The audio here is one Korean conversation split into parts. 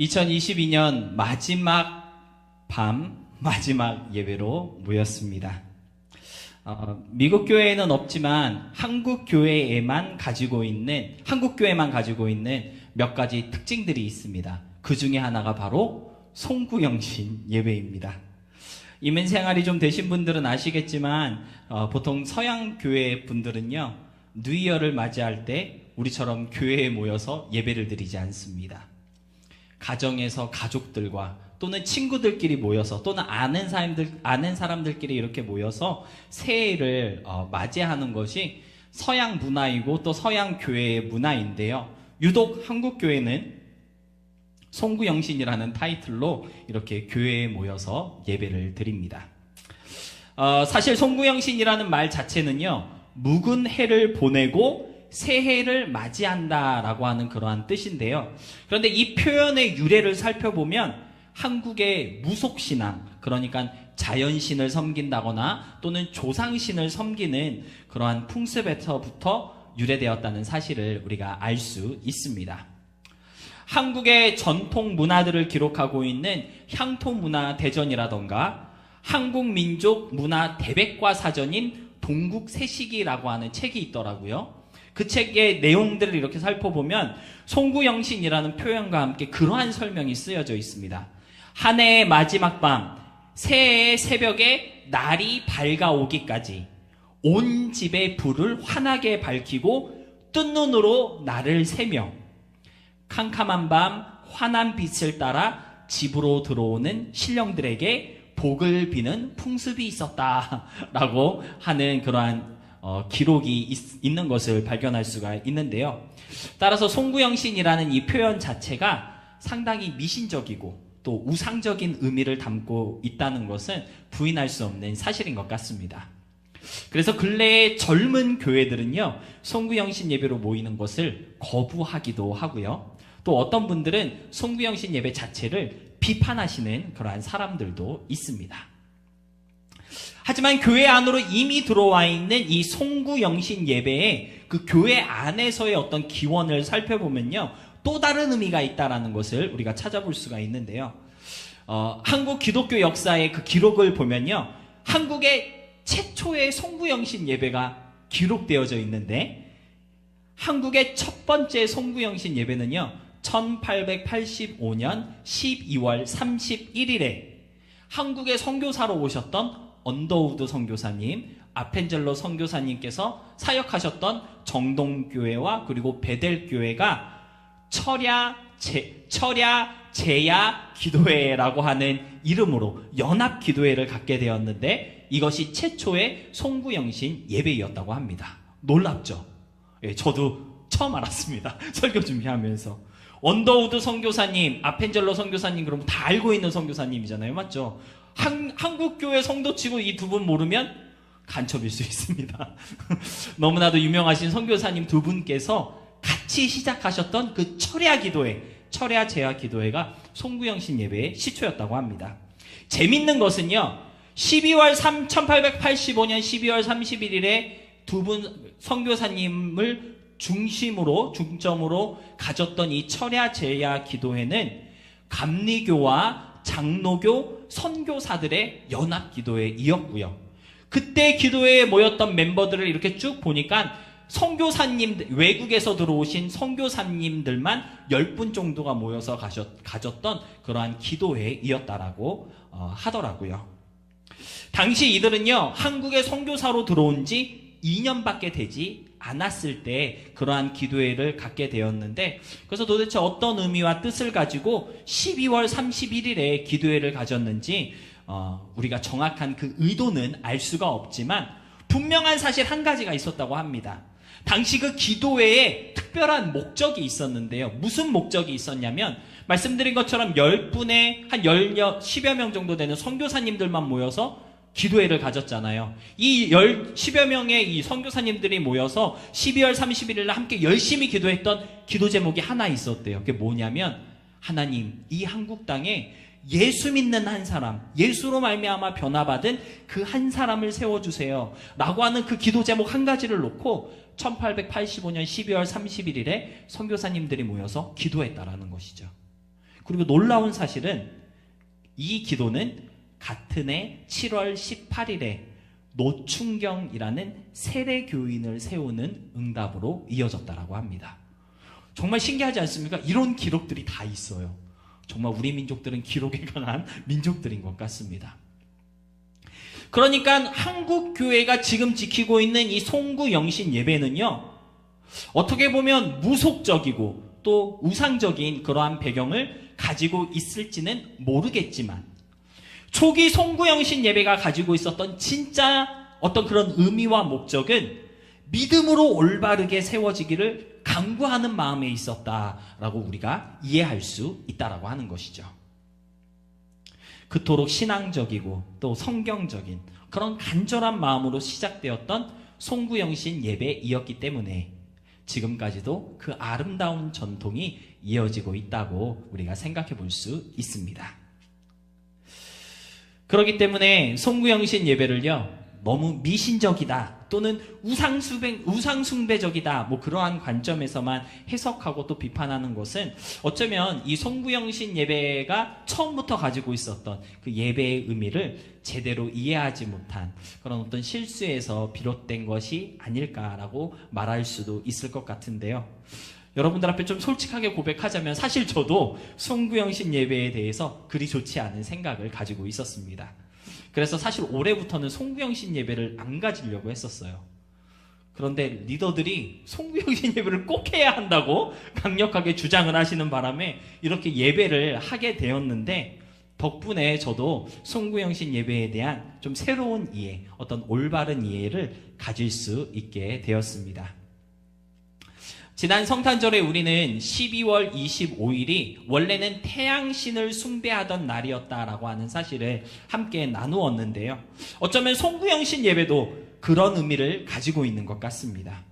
2022년 마지막 밤, 마지막 예배로 모였습니다. 미국 교회에는 없지만 한국 교회만 가지고 있는 몇 가지 특징들이 있습니다. 그 중에 하나가 바로 송구영신 예배입니다. 이민 생활이 좀 되신 분들은 아시겠지만 보통 서양 교회 분들은요, 뉴이어를 맞이할 때 우리처럼 교회에 모여서 예배를 드리지 않습니다. 가정에서 가족들과 또는 친구들끼리 모여서 또는 아는 사람들끼리 이렇게 모여서 새해를 맞이하는 것이 서양 문화이고 또 서양 교회의 문화인데요. 유독 한국 교회는 송구영신이라는 타이틀로 이렇게 교회에 모여서 예배를 드립니다. 사실 송구영신이라는 말 자체는요, 묵은 해를 보내고 새해를 맞이한다라고 하는 그러한 뜻인데요. 그런데 이 표현의 유래를 살펴보면 한국의 무속신앙, 그러니까 자연신을 섬긴다거나 또는 조상신을 섬기는 그러한 풍습에서부터 유래되었다는 사실을 우리가 알 수 있습니다. 한국의 전통 문화들을 기록하고 있는 향토문화대전이라던가 한국민족문화 대백과 사전인 동국세시기라고 하는 책이 있더라고요. 그 책의 내용들을 이렇게 살펴보면 송구영신이라는 표현과 함께 그러한 설명이 쓰여져 있습니다. 한 해의 마지막 밤, 새해의 새벽에 날이 밝아오기까지 온 집의 불을 환하게 밝히고 뜬 눈으로 날을 새며 캄캄한 밤 환한 빛을 따라 집으로 들어오는 신령들에게 복을 비는 풍습이 있었다라고 하는 그러한 기록이 있는 것을 발견할 수가 있는데요. 따라서 송구영신이라는 이 표현 자체가 상당히 미신적이고 또 우상적인 의미를 담고 있다는 것은 부인할 수 없는 사실인 것 같습니다. 그래서 근래의 젊은 교회들은요, 송구영신 예배로 모이는 것을 거부하기도 하고요. 또 어떤 분들은 송구영신 예배 자체를 비판하시는 그러한 사람들도 있습니다. 하지만 교회 안으로 이미 들어와 있는 이 송구영신 예배의 그 교회 안에서의 어떤 기원을 살펴보면요, 또 다른 의미가 있다는 것을 우리가 찾아볼 수가 있는데요. 한국 기독교 역사의 그 기록을 보면요, 한국의 최초의 송구영신 예배가 기록되어져 있는데, 한국의 첫 번째 송구영신 예배는요, 1885년 12월 31일에 한국의 선교사로 오셨던 언더우드 선교사님, 아펜젤로 선교사님께서 사역하셨던 정동교회와 그리고 베델교회가 철야 제야 기도회라고 하는 이름으로 연합기도회를 갖게 되었는데, 이것이 최초의 송구영신 예배였다고 합니다. 놀랍죠? 예, 저도 처음 알았습니다. 설교 준비하면서. 언더우드 선교사님, 아펜젤로 선교사님, 그럼 다 알고 있는 선교사님이잖아요. 맞죠? 한국교회 성도치고 이 두 분 모르면 간첩일 수 있습니다. 너무나도 유명하신 선교사님 두 분께서 같이 시작하셨던 그 철야 제야 기도회가 송구영신 예배의 시초였다고 합니다. 재밌는 것은요, 1885년 12월 31일에 두 분 선교사님을 중점으로 가졌던 이 철야 제야 기도회는 감리교와 장로교 선교사들의 연합 기도회이었고요. 그때 기도회에 모였던 멤버들을 이렇게 쭉 보니까 외국에서 들어오신 선교사님들만 10분 정도가 모여서 가졌던 그러한 기도회이었다라고 하더라고요. 당시 이들은요, 한국에 선교사로 들어온 지 2년밖에 되지 않았을 때 그러한 기도회를 갖게 되었는데, 그래서 도대체 어떤 의미와 뜻을 가지고 12월 31일에 기도회를 가졌는지 우리가 정확한 그 의도는 알 수가 없지만 분명한 사실 한 가지가 있었다고 합니다. 당시 그 기도회에 특별한 목적이 있었는데요. 무슨 목적이 있었냐면, 말씀드린 것처럼 10분의 한 10여 명 정도 되는 선교사님들만 모여서 기도회를 가졌잖아요. 이 10여 명의 이 선교사님들이 모여서 12월 31일 날 함께 열심히 기도했던 기도 제목이 하나 있었대요. 그게 뭐냐면, 하나님, 이 한국 땅에 예수 믿는 한 사람, 예수로 말미암아 변화받은 그 한 사람을 세워주세요 라고 하는 그 기도 제목 한 가지를 놓고 1885년 12월 31일에 선교사님들이 모여서 기도했다라는 것이죠. 그리고 놀라운 사실은 이 기도는 같은 해 7월 18일에 노충경이라는 세례교인을 세우는 응답으로 이어졌다라고 합니다. 정말 신기하지 않습니까? 이런 기록들이 다 있어요. 정말 우리 민족들은 기록에 강한 민족들인 것 같습니다. 그러니까 한국 교회가 지금 지키고 있는 이 송구영신 예배는요, 어떻게 보면 무속적이고 또 우상적인 그러한 배경을 가지고 있을지는 모르겠지만, 초기 송구영신 예배가 가지고 있었던 진짜 어떤 그런 의미와 목적은 믿음으로 올바르게 세워지기를 간구하는 마음에 있었다라고 우리가 이해할 수 있다라고 하는 것이죠. 그토록 신앙적이고 또 성경적인 그런 간절한 마음으로 시작되었던 송구영신 예배이었기 때문에 지금까지도 그 아름다운 전통이 이어지고 있다고 우리가 생각해 볼 수 있습니다. 그렇기 때문에 송구영신 예배를요, 너무 미신적이다 또는 우상숭배적이다 그러한 관점에서만 해석하고 또 비판하는 것은 어쩌면 이 송구영신 예배가 처음부터 가지고 있었던 그 예배의 의미를 제대로 이해하지 못한 그런 어떤 실수에서 비롯된 것이 아닐까라고 말할 수도 있을 것 같은데요. 여러분들 앞에 좀 솔직하게 고백하자면 사실 저도 송구영신 예배에 대해서 그리 좋지 않은 생각을 가지고 있었습니다. 그래서 사실 올해부터는 송구영신 예배를 안 가지려고 했었어요. 그런데 리더들이 송구영신 예배를 꼭 해야 한다고 강력하게 주장을 하시는 바람에 이렇게 예배를 하게 되었는데, 덕분에 저도 송구영신 예배에 대한 좀 새로운 이해, 어떤 올바른 이해를 가질 수 있게 되었습니다. 지난 성탄절에 우리는 12월 25일이 원래는 태양신을 숭배하던 날이었다라고 하는 사실을 함께 나누었는데요. 어쩌면 송구영신 예배도 그런 의미를 가지고 있는 것 같습니다.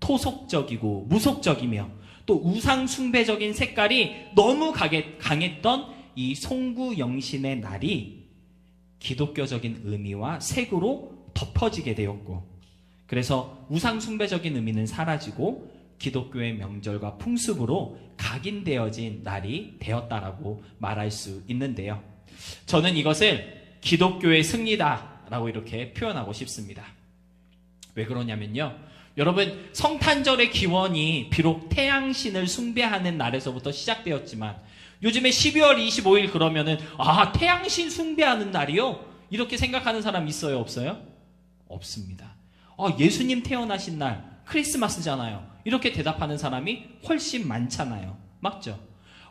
토속적이고 무속적이며 또 우상숭배적인 색깔이 너무 강했던 이 송구영신의 날이 기독교적인 의미와 색으로 덮어지게 되었고, 그래서 우상숭배적인 의미는 사라지고 기독교의 명절과 풍습으로 각인되어진 날이 되었다라고 말할 수 있는데요. 저는 이것을 기독교의 승리다라고 이렇게 표현하고 싶습니다. 왜 그러냐면요, 여러분, 성탄절의 기원이 비록 태양신을 숭배하는 날에서부터 시작되었지만 요즘에 12월 25일 그러면은 태양신 숭배하는 날이요? 이렇게 생각하는 사람 있어요, 없어요? 없습니다. 예수님 태어나신 날 크리스마스잖아요. 이렇게 대답하는 사람이 훨씬 많잖아요. 맞죠?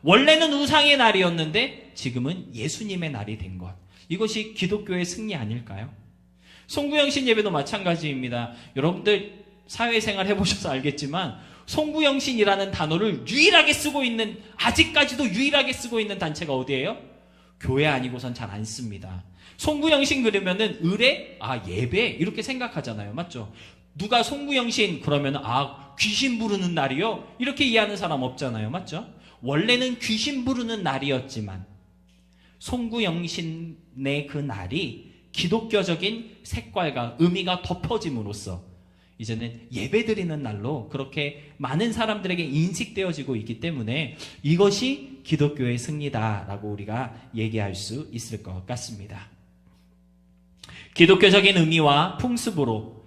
원래는 우상의 날이었는데 지금은 예수님의 날이 된 것. 이것이 기독교의 승리 아닐까요? 송구영신 예배도 마찬가지입니다. 여러분들 사회생활 해보셔서 알겠지만 송구영신이라는 단어를 아직까지도 유일하게 쓰고 있는 단체가 어디예요? 교회 아니고선 잘 안 씁니다. 송구영신 그러면은 의례? 예배? 이렇게 생각하잖아요. 맞죠? 누가 송구영신 그러면 귀신 부르는 날이요? 이렇게 이해하는 사람 없잖아요. 맞죠? 원래는 귀신 부르는 날이었지만 송구영신의 그 날이 기독교적인 색깔과 의미가 덮어짐으로써 이제는 예배드리는 날로 그렇게 많은 사람들에게 인식되어지고 있기 때문에 이것이 기독교의 승리다라고 우리가 얘기할 수 있을 것 같습니다. 기독교적인 의미와 풍습으로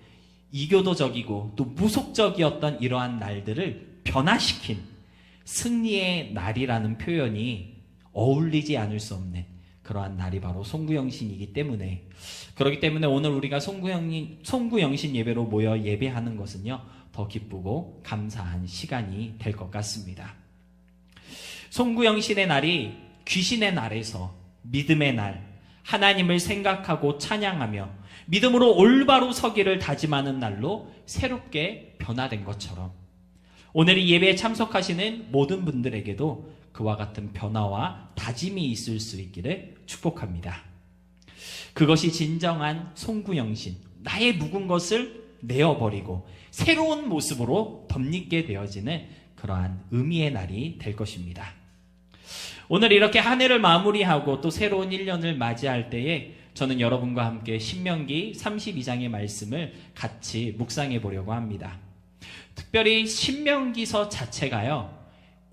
이교도적이고 또 무속적이었던 이러한 날들을 변화시킨 승리의 날이라는 표현이 어울리지 않을 수 없는 그러한 날이 바로 송구영신이기 때문에, 그렇기 때문에 오늘 우리가 송구영신 예배로 모여 예배하는 것은요, 더 기쁘고 감사한 시간이 될 것 같습니다. 송구영신의 날이 귀신의 날에서 믿음의 날, 하나님을 생각하고 찬양하며 믿음으로 올바로 서기를 다짐하는 날로 새롭게 변화된 것처럼 오늘 이 예배에 참석하시는 모든 분들에게도 그와 같은 변화와 다짐이 있을 수 있기를 축복합니다. 그것이 진정한 송구영신, 나의 묵은 것을 내어버리고 새로운 모습으로 덧입게 되어지는 그러한 의미의 날이 될 것입니다. 오늘 이렇게 한 해를 마무리하고 또 새로운 1년을 맞이할 때에 저는 여러분과 함께 신명기 32장의 말씀을 같이 묵상해 보려고 합니다. 특별히 신명기서 자체가요,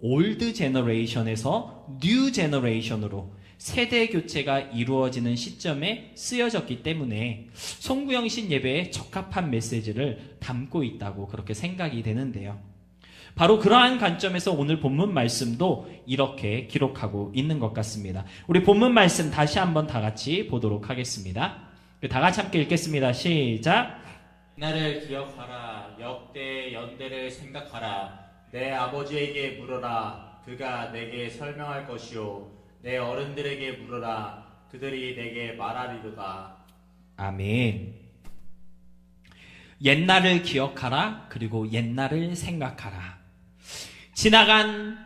올드 제너레이션에서 뉴 제너레이션으로 세대 교체가 이루어지는 시점에 쓰여졌기 때문에 송구영신 예배에 적합한 메시지를 담고 있다고 그렇게 생각이 되는데요. 바로 그러한 관점에서 오늘 본문 말씀도 이렇게 기록하고 있는 것 같습니다. 우리 본문 말씀 다시 한번 다 같이 보도록 하겠습니다. 다 같이 함께 읽겠습니다. 시작. 나를 기억하라. 역대 연대를 생각하라. 내 아버지에게 물어라. 그가 내게 설명할 것이요. 내 어른들에게 물어라. 그들이 내게 말하리로다. 아멘. 옛날을 기억하라. 그리고 옛날을 생각하라. 지나간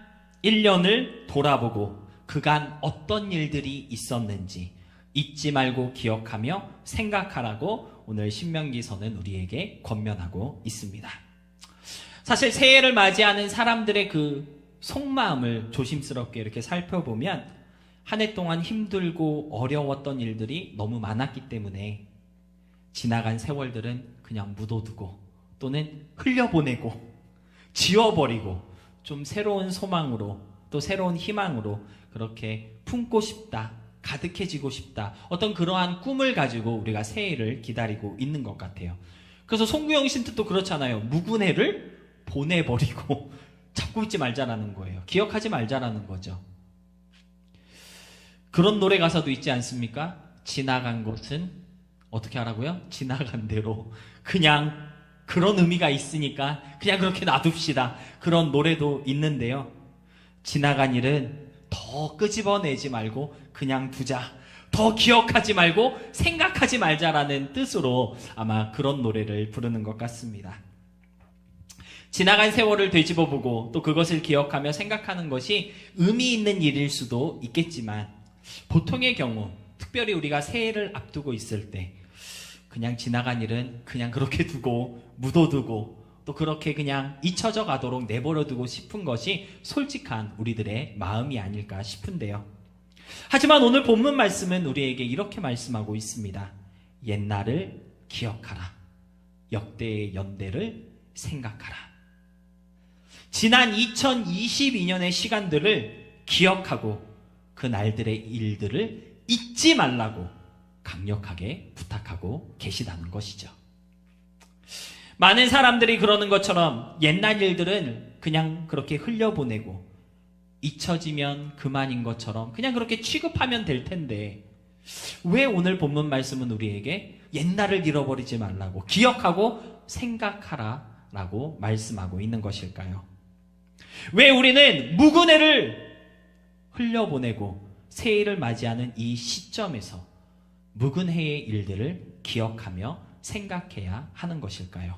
1년을 돌아보고 그간 어떤 일들이 있었는지 잊지 말고 기억하며 생각하라고 오늘 신명기서는 우리에게 권면하고 있습니다. 사실 새해를 맞이하는 사람들의 그 속마음을 조심스럽게 이렇게 살펴보면 한 해 동안 힘들고 어려웠던 일들이 너무 많았기 때문에 지나간 세월들은 그냥 묻어두고 또는 흘려보내고 지워버리고 좀 새로운 소망으로 또 새로운 희망으로 그렇게 품고 싶다, 가득해지고 싶다, 어떤 그러한 꿈을 가지고 우리가 새해를 기다리고 있는 것 같아요. 그래서 송구영 신트도 그렇잖아요. 묵은 해를 보내버리고 잡고 있지 말자라는 거예요. 기억하지 말자라는 거죠. 그런 노래 가사도 있지 않습니까? 지나간 것은 어떻게 하라고요? 지나간 대로. 그냥 그런 의미가 있으니까 그냥 그렇게 놔둡시다. 그런 노래도 있는데요. 지나간 일은 더 끄집어내지 말고 그냥 두자. 더 기억하지 말고 생각하지 말자라는 뜻으로 아마 그런 노래를 부르는 것 같습니다. 지나간 세월을 되짚어보고 또 그것을 기억하며 생각하는 것이 의미 있는 일일 수도 있겠지만 보통의 경우, 특별히 우리가 새해를 앞두고 있을 때 그냥 지나간 일은 그냥 그렇게 두고 묻어두고 또 그렇게 그냥 잊혀져 가도록 내버려두고 싶은 것이 솔직한 우리들의 마음이 아닐까 싶은데요. 하지만 오늘 본문 말씀은 우리에게 이렇게 말씀하고 있습니다. 옛날을 기억하라. 역대의 연대를 생각하라. 지난 2022년의 시간들을 기억하고 그 날들의 일들을 잊지 말라고 강력하게 부탁하고 계시다는 것이죠. 많은 사람들이 그러는 것처럼 옛날 일들은 그냥 그렇게 흘려보내고 잊혀지면 그만인 것처럼 그냥 그렇게 취급하면 될 텐데 왜 오늘 본문 말씀은 우리에게 옛날을 잃어버리지 말라고 기억하고 생각하라 라고 말씀하고 있는 것일까요? 왜 우리는 묵은 해를 흘려보내고 새해를 맞이하는 이 시점에서 묵은 해의 일들을 기억하며 생각해야 하는 것일까요?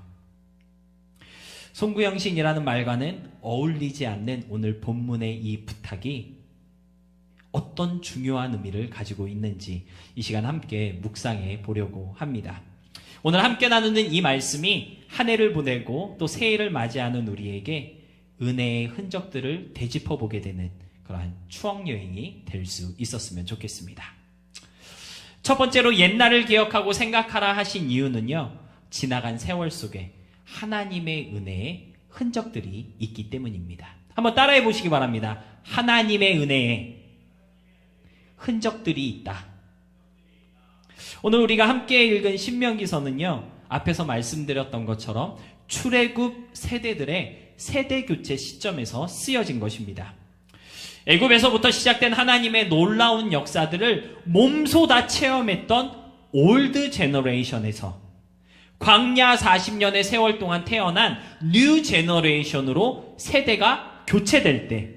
송구영신이라는 말과는 어울리지 않는 오늘 본문의 이 부탁이 어떤 중요한 의미를 가지고 있는지 이 시간 함께 묵상해 보려고 합니다. 오늘 함께 나누는 이 말씀이 한 해를 보내고 또 새해를 맞이하는 우리에게 은혜의 흔적들을 되짚어 보게 되는 그러한 추억 여행이 될 수 있었으면 좋겠습니다. 첫 번째로 옛날을 기억하고 생각하라 하신 이유는요, 지나간 세월 속에 하나님의 은혜의 흔적들이 있기 때문입니다. 한번 따라해 보시기 바랍니다. 하나님의 은혜에 흔적들이 있다. 오늘 우리가 함께 읽은 신명기서는요, 앞에서 말씀드렸던 것처럼 출애굽 세대들의 세대 교체 시점에서 쓰여진 것입니다. 애굽에서부터 시작된 하나님의 놀라운 역사들을 몸소 다 체험했던 올드 제너레이션에서 광야 40년의 세월 동안 태어난 뉴 제너레이션으로 세대가 교체될 때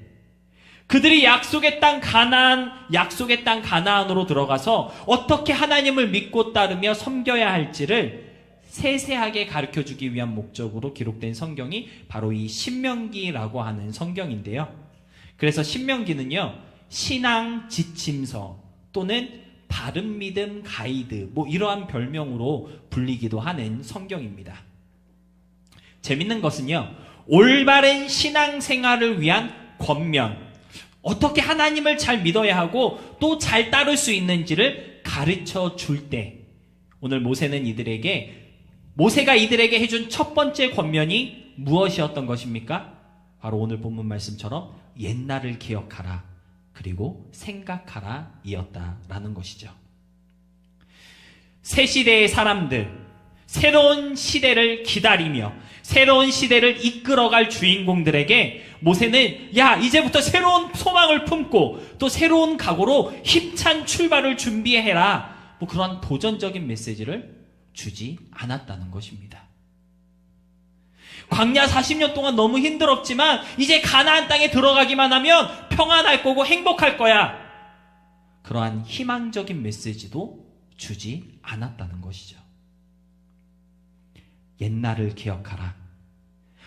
그들이 약속의 땅 가나안으로 들어가서 어떻게 하나님을 믿고 따르며 섬겨야 할지를 세세하게 가르쳐주기 위한 목적으로 기록된 성경이 바로 이 신명기라고 하는 성경인데요. 그래서 신명기는요, 신앙 지침서 또는 바른 믿음 가이드 이러한 별명으로 불리기도 하는 성경입니다. 재밌는 것은요, 올바른 신앙생활을 위한 권면, 어떻게 하나님을 잘 믿어야 하고 또 잘 따를 수 있는지를 가르쳐 줄 때 오늘 모세가 이들에게 해준 첫 번째 권면이 무엇이었던 것입니까? 바로 오늘 본문 말씀처럼 옛날을 기억하라 그리고 생각하라 이었다라는 것이죠. 새 시대의 사람들, 새로운 시대를 기다리며 새로운 시대를 이끌어갈 주인공들에게 모세는 야, 이제부터 새로운 소망을 품고 또 새로운 각오로 힘찬 출발을 준비해라, 그런 도전적인 메시지를 주지 않았다는 것입니다. 광야 40년 동안 너무 힘들었지만 이제 가나안 땅에 들어가기만 하면 평안할 거고 행복할 거야, 그러한 희망적인 메시지도 주지 않았다는 것이죠. 옛날을 기억하라.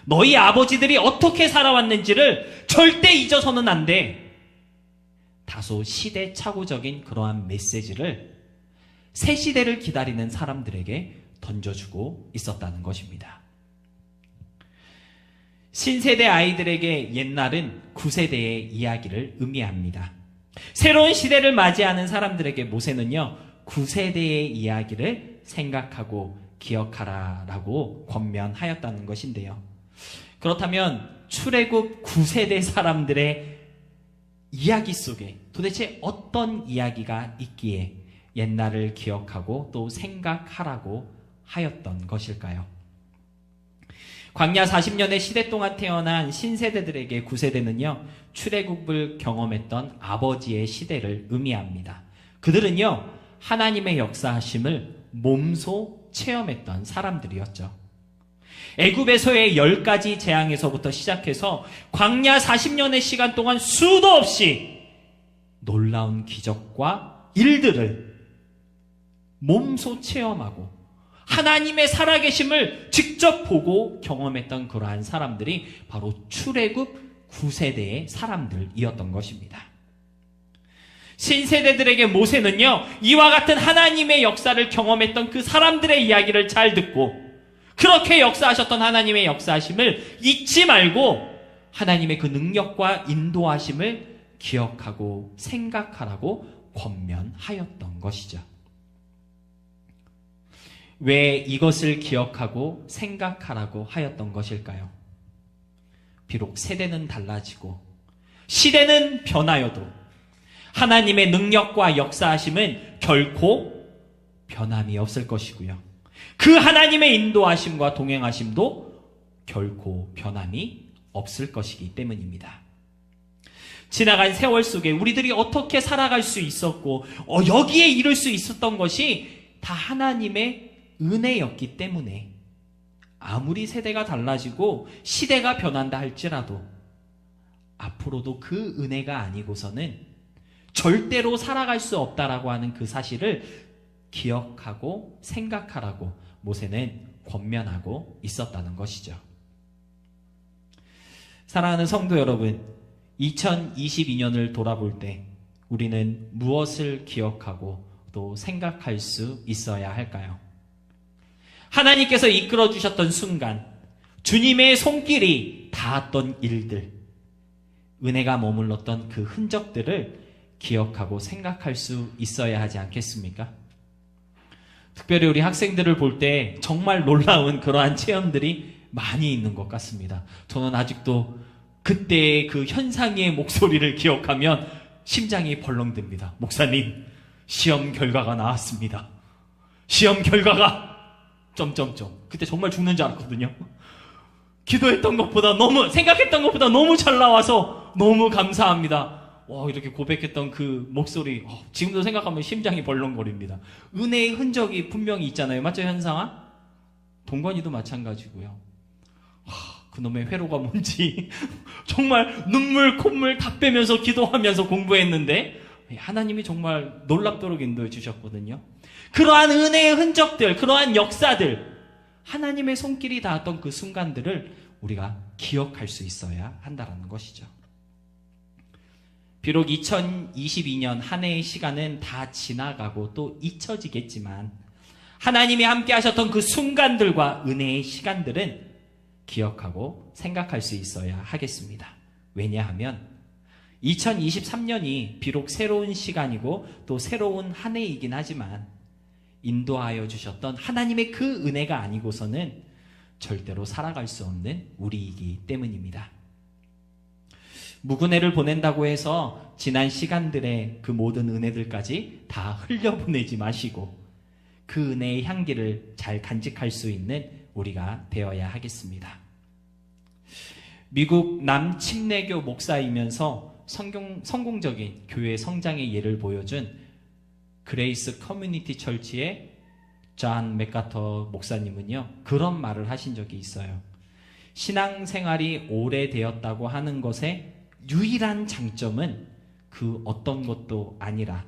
너희 아버지들이 어떻게 살아왔는지를 절대 잊어서는 안 돼. 다소 시대착오적인 그러한 메시지를 새 시대를 기다리는 사람들에게 던져주고 있었다는 것입니다. 신세대 아이들에게 옛날은 구세대의 이야기를 의미합니다. 새로운 시대를 맞이하는 사람들에게 모세는요, 구세대의 이야기를 생각하고 기억하라라고 권면하였다는 것인데요. 그렇다면 출애굽 9세대 사람들의 이야기 속에 도대체 어떤 이야기가 있기에 옛날을 기억하고 또 생각하라고 하였던 것일까요? 광야 40년의 시대 동안 태어난 신세대들에게 9세대는요, 출애굽을 경험했던 아버지의 시대를 의미합니다. 그들은요, 하나님의 역사하심을 몸소 체험했던 사람들이었죠. 애굽에서의 10가지 재앙에서부터 시작해서 광야 40년의 시간 동안 수도 없이 놀라운 기적과 일들을 몸소 체험하고 하나님의 살아계심을 직접 보고 경험했던 그러한 사람들이 바로 출애굽 9세대의 사람들이었던 것입니다. 신세대들에게 모세는요, 이와 같은 하나님의 역사를 경험했던 그 사람들의 이야기를 잘 듣고 그렇게 역사하셨던 하나님의 역사하심을 잊지 말고 하나님의 그 능력과 인도하심을 기억하고 생각하라고 권면하였던 것이죠. 왜 이것을 기억하고 생각하라고 하였던 것일까요? 비록 세대는 달라지고 시대는 변하여도 하나님의 능력과 역사하심은 결코 변함이 없을 것이고요. 그 하나님의 인도하심과 동행하심도 결코 변함이 없을 것이기 때문입니다. 지나간 세월 속에 우리들이 어떻게 살아갈 수 있었고 여기에 이룰 수 있었던 것이 다 하나님의 은혜였기 때문에 아무리 세대가 달라지고 시대가 변한다 할지라도 앞으로도 그 은혜가 아니고서는 절대로 살아갈 수 없다라고 하는 그 사실을 기억하고 생각하라고 모세는 권면하고 있었다는 것이죠. 사랑하는 성도 여러분, 2022년을 돌아볼 때 우리는 무엇을 기억하고 또 생각할 수 있어야 할까요? 하나님께서 이끌어 주셨던 순간, 주님의 손길이 닿았던 일들, 은혜가 머물렀던 그 흔적들을 기억하고 생각할 수 있어야 하지 않겠습니까? 특별히 우리 학생들을 볼 때 정말 놀라운 그러한 체험들이 많이 있는 것 같습니다. 저는 아직도 그때의 그 현상의 목소리를 기억하면 심장이 벌렁듭니다. 목사님, 시험 결과가 나왔습니다. 시험 결과가 그때 정말 죽는 줄 알았거든요. 기도했던 것보다 생각했던 것보다 너무 잘 나와서 너무 감사합니다. 이렇게 고백했던 그 목소리, 지금도 생각하면 심장이 벌렁거립니다. 은혜의 흔적이 분명히 있잖아요. 맞죠, 현상아? 동건이도 마찬가지고요. 그놈의 회로가 뭔지 정말 눈물 콧물 다 빼면서 기도하면서 공부했는데 하나님이 정말 놀랍도록 인도해 주셨거든요. 그러한 은혜의 흔적들, 그러한 역사들, 하나님의 손길이 닿았던 그 순간들을 우리가 기억할 수 있어야 한다는 것이죠. 비록 2022년 한 해의 시간은 다 지나가고 또 잊혀지겠지만 하나님이 함께 하셨던 그 순간들과 은혜의 시간들은 기억하고 생각할 수 있어야 하겠습니다. 왜냐하면 2023년이 비록 새로운 시간이고 또 새로운 한 해이긴 하지만 인도하여 주셨던 하나님의 그 은혜가 아니고서는 절대로 살아갈 수 없는 우리이기 때문입니다. 묵은애를 보낸다고 해서 지난 시간들의 그 모든 은혜들까지 다 흘려보내지 마시고 그 은혜의 향기를 잘 간직할 수 있는 우리가 되어야 하겠습니다. 미국 남침례교 목사이면서 성공적인 교회 성장의 예를 보여준 그레이스 커뮤니티 철치의 존 맥가터 목사님은요, 그런 말을 하신 적이 있어요. 신앙생활이 오래되었다고 하는 것의 유일한 장점은 그 어떤 것도 아니라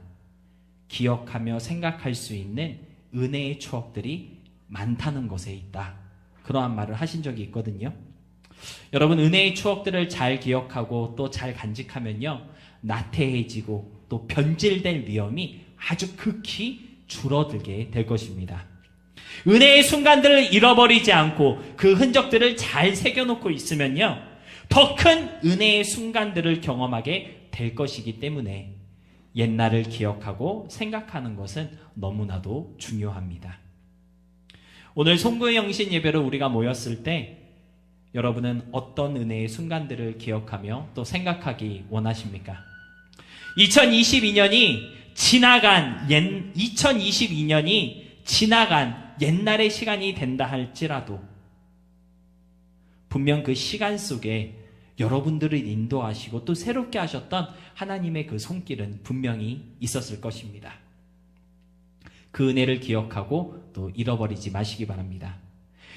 기억하며 생각할 수 있는 은혜의 추억들이 많다는 것에 있다. 그러한 말을 하신 적이 있거든요. 여러분, 은혜의 추억들을 잘 기억하고 또 잘 간직하면요, 나태해지고 또 변질될 위험이 아주 극히 줄어들게 될 것입니다. 은혜의 순간들을 잃어버리지 않고 그 흔적들을 잘 새겨놓고 있으면요, 더 큰 은혜의 순간들을 경험하게 될 것이기 때문에 옛날을 기억하고 생각하는 것은 너무나도 중요합니다. 오늘 송구영신 예배로 우리가 모였을 때 여러분은 어떤 은혜의 순간들을 기억하며 또 생각하기 원하십니까? 2022년이 지나간 옛날의 시간이 된다 할지라도 분명 그 시간 속에 여러분들을 인도하시고 또 새롭게 하셨던 하나님의 그 손길은 분명히 있었을 것입니다. 그 은혜를 기억하고 또 잃어버리지 마시기 바랍니다.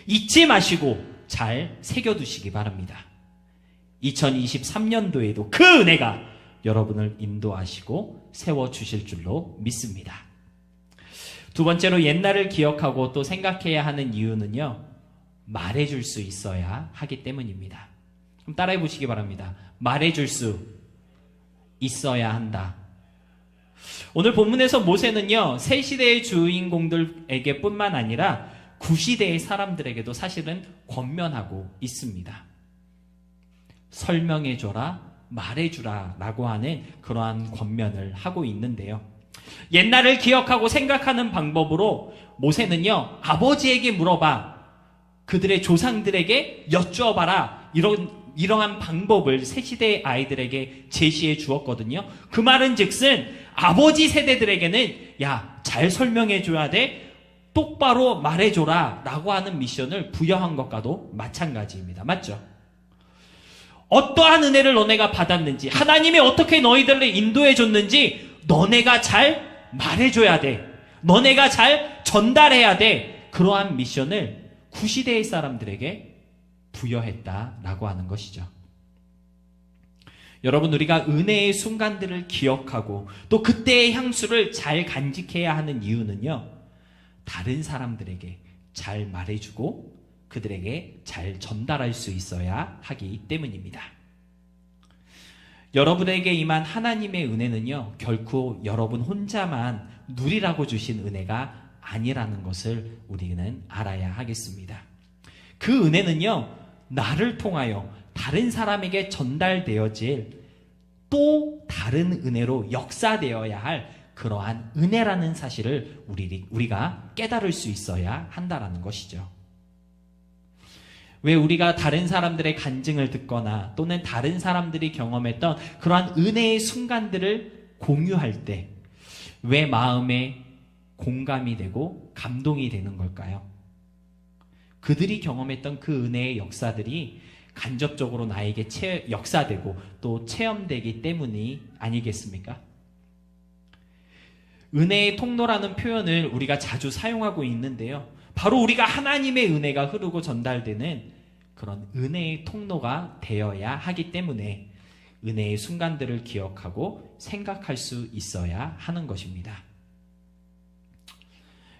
잊지 마시고 잘 새겨두시기 바랍니다. 2023년도에도 그 은혜가 여러분을 인도하시고 세워주실 줄로 믿습니다. 두 번째로 옛날을 기억하고 또 생각해야 하는 이유는요, 말해줄 수 있어야 하기 때문입니다. 그럼 따라해 보시기 바랍니다. 말해줄 수 있어야 한다. 오늘 본문에서 모세는요, 새 시대의 주인공들에게 뿐만 아니라 구시대의 사람들에게도 사실은 권면하고 있습니다. 설명해줘라, 말해주라 라고 하는 그러한 권면을 하고 있는데요. 옛날을 기억하고 생각하는 방법으로 모세는요, 아버지에게 물어봐, 그들의 조상들에게 여쭈어봐라, 이러한 방법을 새 시대의 아이들에게 제시해 주었거든요. 그 말은 즉슨 아버지 세대들에게는 야, 잘 설명해 줘야 돼, 똑바로 말해줘라 라고 하는 미션을 부여한 것과도 마찬가지입니다. 맞죠? 어떠한 은혜를 너네가 받았는지, 하나님이 어떻게 너희들을 인도해 줬는지 너네가 잘 말해줘야 돼. 너네가 잘 전달해야 돼. 그러한 미션을 구시대의 사람들에게 부여했다라고 하는 것이죠. 여러분, 우리가 은혜의 순간들을 기억하고 또 그때의 향수를 잘 간직해야 하는 이유는요, 다른 사람들에게 잘 말해주고 그들에게 잘 전달할 수 있어야 하기 때문입니다. 여러분에게 임한 하나님의 은혜는요, 결코 여러분 혼자만 누리라고 주신 은혜가 아니라는 것을 우리는 알아야 하겠습니다. 그 은혜는요, 나를 통하여 다른 사람에게 전달되어질 또 다른 은혜로 역사되어야 할 그러한 은혜라는 사실을 우리가 깨달을 수 있어야 한다라는 것이죠. 왜 우리가 다른 사람들의 간증을 듣거나 또는 다른 사람들이 경험했던 그러한 은혜의 순간들을 공유할 때 왜 마음에 공감이 되고 감동이 되는 걸까요? 그들이 경험했던 그 은혜의 역사들이 간접적으로 나에게 역사되고 또 체험되기 때문이 아니겠습니까? 은혜의 통로라는 표현을 우리가 자주 사용하고 있는데요, 바로 우리가 하나님의 은혜가 흐르고 전달되는 그런 은혜의 통로가 되어야 하기 때문에 은혜의 순간들을 기억하고 생각할 수 있어야 하는 것입니다.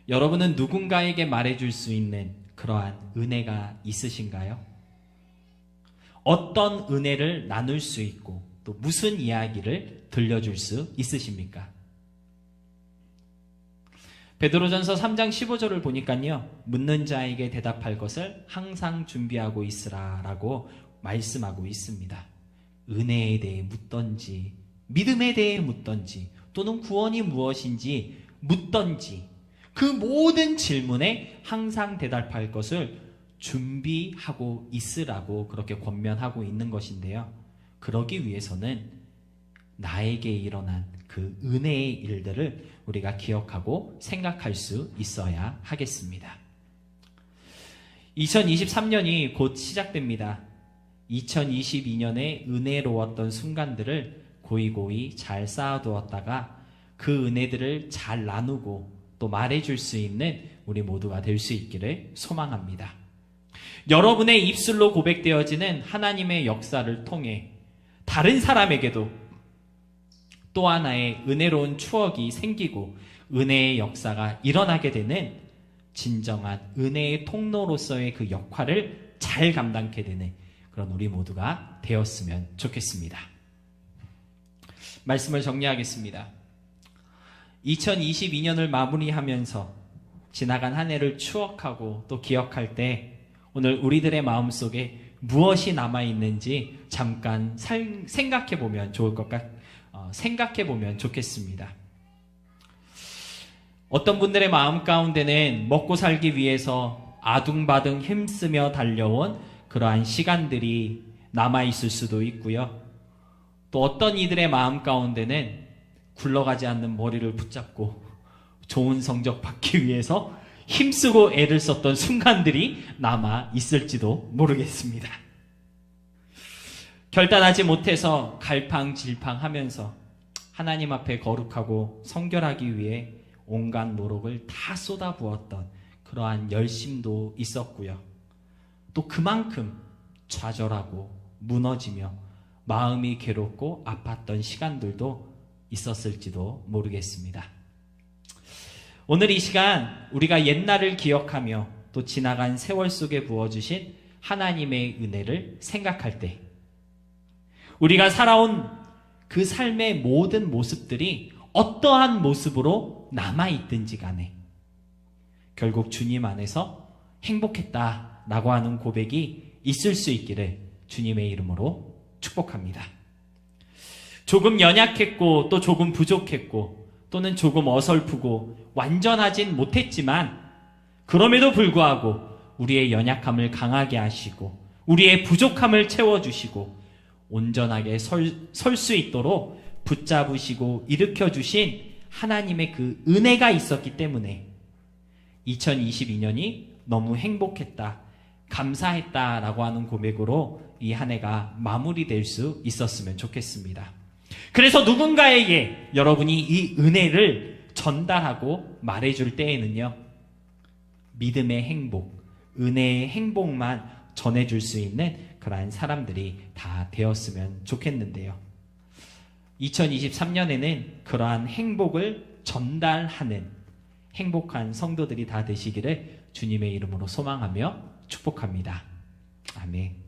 여러분은 누군가에게 말해줄 수 있는 그러한 은혜가 있으신가요? 어떤 은혜를 나눌 수 있고 또 무슨 이야기를 들려줄 수 있으십니까? 베드로전서 3장 15절을 보니까요, 묻는 자에게 대답할 것을 항상 준비하고 있으라 라고 말씀하고 있습니다. 은혜에 대해 묻던지, 믿음에 대해 묻던지, 또는 구원이 무엇인지 묻던지, 그 모든 질문에 항상 대답할 것을 준비하고 있으라고 그렇게 권면하고 있는 것인데요. 그러기 위해서는 나에게 일어난 그 은혜의 일들을 우리가 기억하고 생각할 수 있어야 하겠습니다. 2023년이 곧 시작됩니다. 2022년에 은혜로웠던 순간들을 고이고이 잘 쌓아두었다가 그 은혜들을 잘 나누고 또 말해줄 수 있는 우리 모두가 될 수 있기를 소망합니다. 여러분의 입술로 고백되어지는 하나님의 역사를 통해 다른 사람에게도 또 하나의 은혜로운 추억이 생기고 은혜의 역사가 일어나게 되는 진정한 은혜의 통로로서의 그 역할을 잘 감당하게 되는 그런 우리 모두가 되었으면 좋겠습니다. 말씀을 정리하겠습니다. 2022년을 마무리하면서 지나간 한 해를 추억하고 또 기억할 때 오늘 우리들의 마음속에 무엇이 남아있는지 잠깐 생각해보면 생각해보면 좋겠습니다. 어떤 분들의 마음 가운데는 먹고 살기 위해서 아둥바둥 힘쓰며 달려온 그러한 시간들이 남아있을 수도 있고요. 또 어떤 이들의 마음 가운데는 굴러가지 않는 머리를 붙잡고 좋은 성적 받기 위해서 힘쓰고 애를 썼던 순간들이 남아 있을지도 모르겠습니다. 결단하지 못해서 갈팡질팡하면서 하나님 앞에 거룩하고 성결하기 위해 온갖 노력을 다 쏟아부었던 그러한 열심도 있었고요. 또 그만큼 좌절하고 무너지며 마음이 괴롭고 아팠던 시간들도 있었을지도 모르겠습니다. 오늘 이 시간 우리가 옛날을 기억하며 또 지나간 세월 속에 부어주신 하나님의 은혜를 생각할 때 우리가 살아온 그 삶의 모든 모습들이 어떠한 모습으로 남아있든지 간에 결국 주님 안에서 행복했다라고 하는 고백이 있을 수 있기를 주님의 이름으로 축복합니다. 조금 연약했고 또 조금 부족했고 또는 조금 어설프고 완전하진 못했지만 그럼에도 불구하고 우리의 연약함을 강하게 하시고 우리의 부족함을 채워주시고 온전하게 설 수 있도록 붙잡으시고 일으켜주신 하나님의 그 은혜가 있었기 때문에 2022년이 너무 행복했다, 감사했다라고 하는 고백으로 이 한 해가 마무리될 수 있었으면 좋겠습니다. 그래서 누군가에게 여러분이 이 은혜를 전달하고 말해줄 때에는요, 믿음의 행복, 은혜의 행복만 전해줄 수 있는 그러한 사람들이 다 되었으면 좋겠는데요. 2023년에는 그러한 행복을 전달하는 행복한 성도들이 다 되시기를 주님의 이름으로 소망하며 축복합니다. 아멘.